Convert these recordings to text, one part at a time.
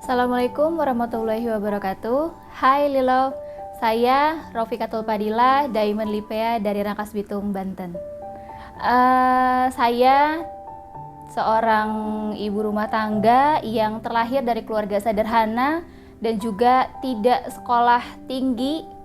Assalamualaikum warahmatullahi wabarakatuh. Hai Lilo, saya Rofikatul Padilla, Diamond Lipea dari Rangkas Bitung, Banten. Saya seorang ibu rumah tangga yang terlahir dari keluarga sederhana dan juga tidak sekolah tinggi.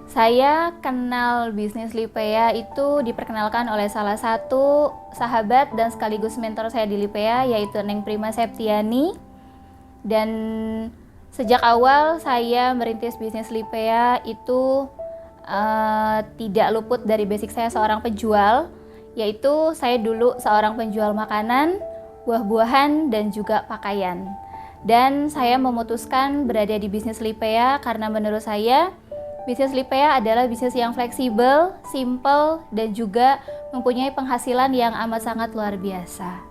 Saya kenal bisnis Lipea itu diperkenalkan oleh salah satu sahabat dan sekaligus mentor saya di Lipea, yaitu Neng Prima Septiani. Dan sejak awal saya merintis bisnis Lipea itu tidak luput dari basic saya seorang penjual, yaitu saya dulu seorang penjual makanan, buah-buahan, dan juga pakaian. Dan saya memutuskan berada di bisnis Lipea karena menurut saya bisnis Lipea adalah bisnis yang fleksibel, simple, dan juga mempunyai penghasilan yang amat sangat luar biasa.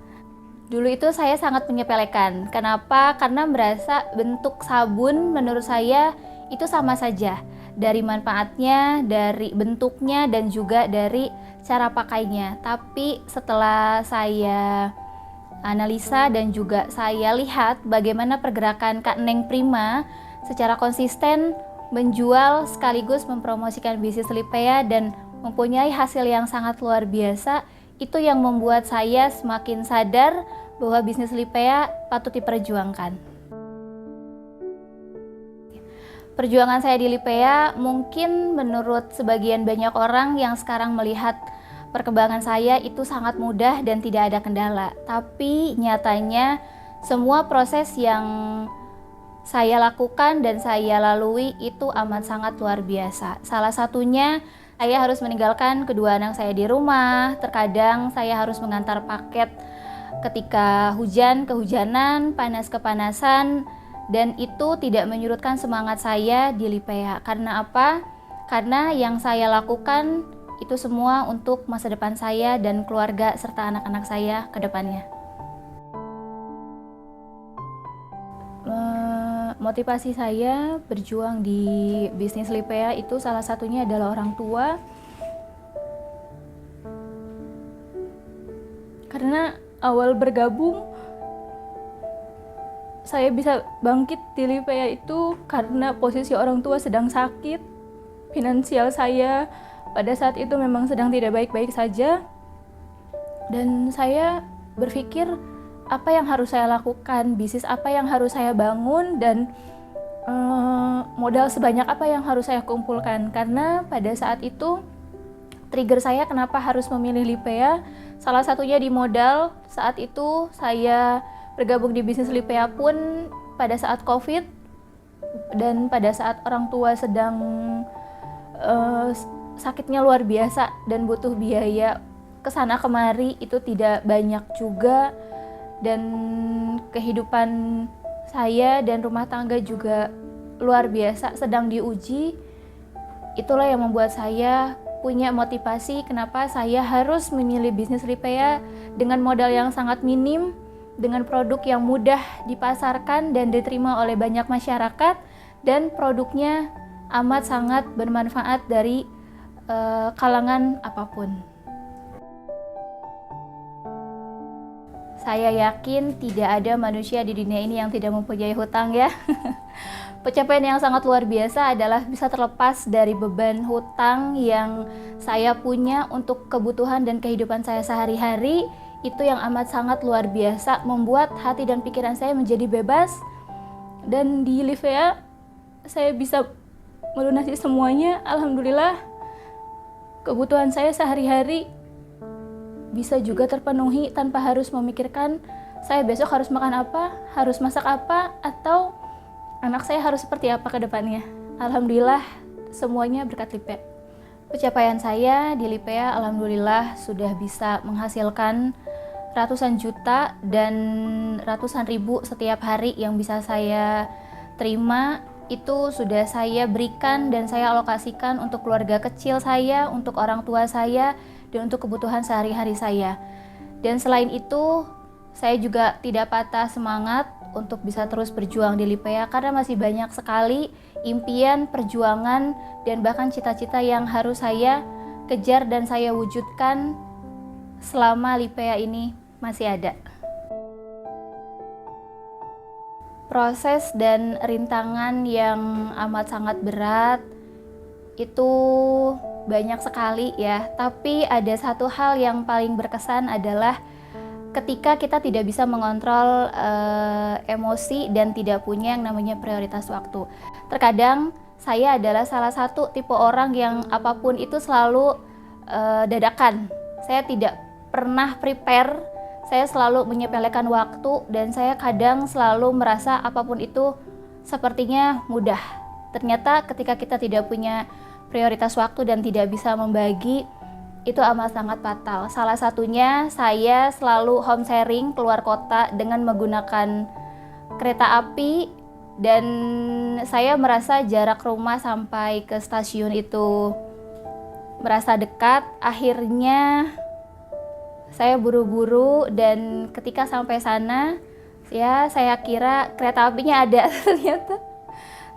Dulu itu saya sangat menyepelekan. Kenapa? Karena merasa bentuk sabun menurut saya itu sama saja. Dari manfaatnya, dari bentuknya, dan juga dari cara pakainya. Tapi setelah saya analisa dan juga saya lihat bagaimana pergerakan Kak Neng Prima secara konsisten menjual sekaligus mempromosikan bisnis Lipea dan mempunyai hasil yang sangat luar biasa, itu yang membuat saya semakin sadar bahwa bisnis Lipea patut diperjuangkan. Perjuangan saya di Lipea mungkin menurut sebagian banyak orang yang sekarang melihat perkembangan saya itu sangat mudah dan tidak ada kendala. Tapi nyatanya semua proses yang saya lakukan dan saya lalui itu amat sangat luar biasa. Salah satunya saya harus meninggalkan kedua anak saya di rumah. Terkadang saya harus mengantar paket ketika hujan kehujanan, panas kepanasan, dan itu tidak menyurutkan semangat saya di Lipea. Karena apa? Karena yang saya lakukan itu semua untuk masa depan saya dan keluarga serta anak-anak saya ke depannya. Motivasi saya berjuang di bisnis Lipea itu salah satunya adalah orang tua. Karena awal bergabung saya bisa bangkit di Lipea itu karena posisi orang tua sedang sakit. Finansial saya pada saat itu memang sedang tidak baik-baik saja. Dan saya berpikir apa yang harus saya lakukan, bisnis apa yang harus saya bangun, dan modal sebanyak apa yang harus saya kumpulkan. Karena pada saat itu trigger saya kenapa harus memilih Lipea, salah satunya di modal. Saat itu saya bergabung di bisnis Lipea pun pada saat COVID dan pada saat orang tua sedang sakitnya luar biasa dan butuh biaya kesana kemari itu tidak banyak juga. Dan kehidupan saya dan rumah tangga juga luar biasa sedang diuji. Itulah yang membuat saya punya motivasi kenapa saya harus memilih bisnis Lipea dengan modal yang sangat minim, dengan produk yang mudah dipasarkan dan diterima oleh banyak masyarakat, dan produknya amat sangat bermanfaat dari kalangan apapun. Saya yakin tidak ada manusia di dunia ini yang tidak mempunyai hutang ya. Pencapaian yang sangat luar biasa adalah bisa terlepas dari beban hutang yang saya punya untuk kebutuhan dan kehidupan saya sehari-hari. Itu yang amat sangat luar biasa, membuat hati dan pikiran saya menjadi bebas. Dan di Lipea saya bisa melunasi semuanya. Alhamdulillah kebutuhan saya sehari-hari bisa juga terpenuhi tanpa harus memikirkan saya besok harus makan apa, harus masak apa, atau anak saya harus seperti apa ke depannya. Alhamdulillah semuanya berkat Lipea. Pencapaian saya di Lipea alhamdulillah sudah bisa menghasilkan ratusan juta dan ratusan ribu setiap hari yang bisa saya terima. Itu sudah saya berikan dan saya alokasikan untuk keluarga kecil saya, untuk orang tua saya, dan untuk kebutuhan sehari-hari saya. Dan selain itu, saya juga tidak patah semangat untuk bisa terus berjuang di Lipea karena masih banyak sekali impian, perjuangan, dan bahkan cita-cita yang harus saya kejar dan saya wujudkan selama Lipea ini masih ada. proses dan rintangan yang amat sangat berat itu banyak sekali ya, tapi ada satu hal yang paling berkesan adalah ketika kita tidak bisa mengontrol emosi dan tidak punya yang namanya prioritas waktu. Terkadang saya adalah salah satu tipe orang yang apapun itu selalu dadakan. Saya tidak pernah prepare, saya selalu menyepelekan waktu, dan saya kadang selalu merasa apapun itu sepertinya mudah. Ternyata ketika kita tidak punya prioritas waktu dan tidak bisa membagi, itu amat sangat fatal. Salah satunya saya selalu home sharing keluar kota dengan menggunakan kereta api, dan saya merasa jarak rumah sampai ke stasiun itu merasa dekat. Akhirnya saya buru-buru, dan ketika sampai sana ya saya kira kereta apinya ada, ternyata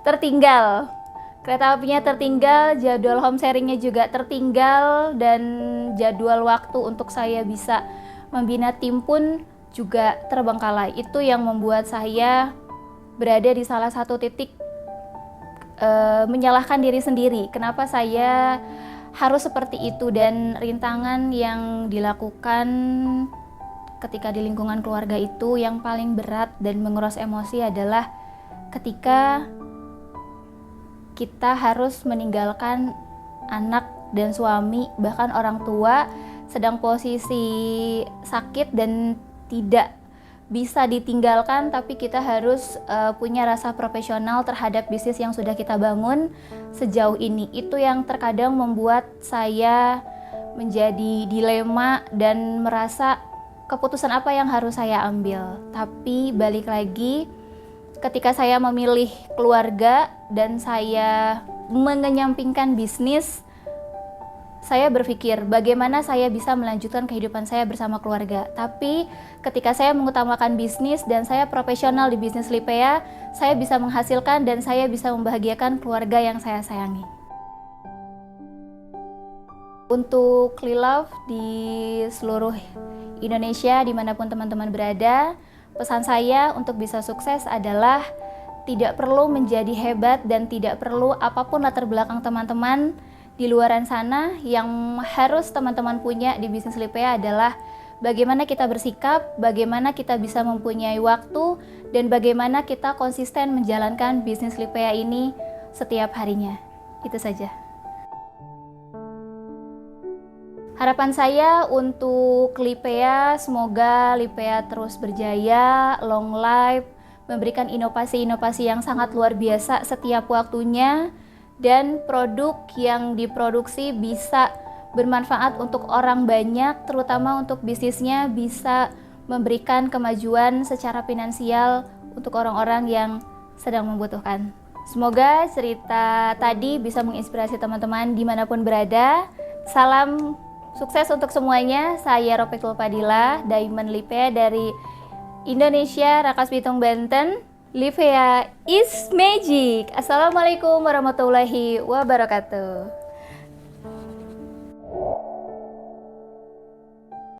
tertinggal. Kereta apinya tertinggal, jadwal home sharingnya juga tertinggal, dan jadwal waktu untuk saya bisa membina tim pun juga terbengkalai. Itu yang membuat saya berada di salah satu titik menyalahkan diri sendiri. Kenapa saya harus seperti itu, dan rintangan yang dilakukan ketika di lingkungan keluarga itu yang paling berat dan menguras emosi adalah ketika kita harus meninggalkan anak dan suami, bahkan orang tua sedang posisi sakit dan tidak bisa ditinggalkan, tapi kita harus punya rasa profesional terhadap bisnis yang sudah kita bangun sejauh ini. Itu yang terkadang membuat saya menjadi dilema dan merasa keputusan apa yang harus saya ambil. Tapi balik lagi, ketika saya memilih keluarga dan saya mengenyampingkan bisnis, saya berpikir bagaimana saya bisa melanjutkan kehidupan saya bersama keluarga. Tapi ketika saya mengutamakan bisnis dan saya profesional di bisnis Lipea, saya bisa menghasilkan dan saya bisa membahagiakan keluarga yang saya sayangi. Untuk Lilove di seluruh Indonesia, dimanapun teman-teman berada, pesan saya untuk bisa sukses adalah tidak perlu menjadi hebat dan tidak perlu apapun latar belakang teman-teman di luaran sana. Yang harus teman-teman punya di bisnis Lipea adalah bagaimana kita bersikap, bagaimana kita bisa mempunyai waktu, dan bagaimana kita konsisten menjalankan bisnis Lipea ini setiap harinya. Itu saja. Harapan saya untuk Lipea, semoga Lipea terus berjaya, long life, memberikan inovasi-inovasi yang sangat luar biasa setiap waktunya, dan produk yang diproduksi bisa bermanfaat untuk orang banyak, terutama untuk bisnisnya bisa memberikan kemajuan secara finansial untuk orang-orang yang sedang membutuhkan. Semoga cerita tadi bisa menginspirasi teman-teman dimanapun berada. Salam sukses untuk semuanya. Saya Rofiqul Fadila, Diamond Lipea dari Indonesia, Rangkas Bitung, Banten. Lipea is magic. Assalamualaikum warahmatullahi wabarakatuh.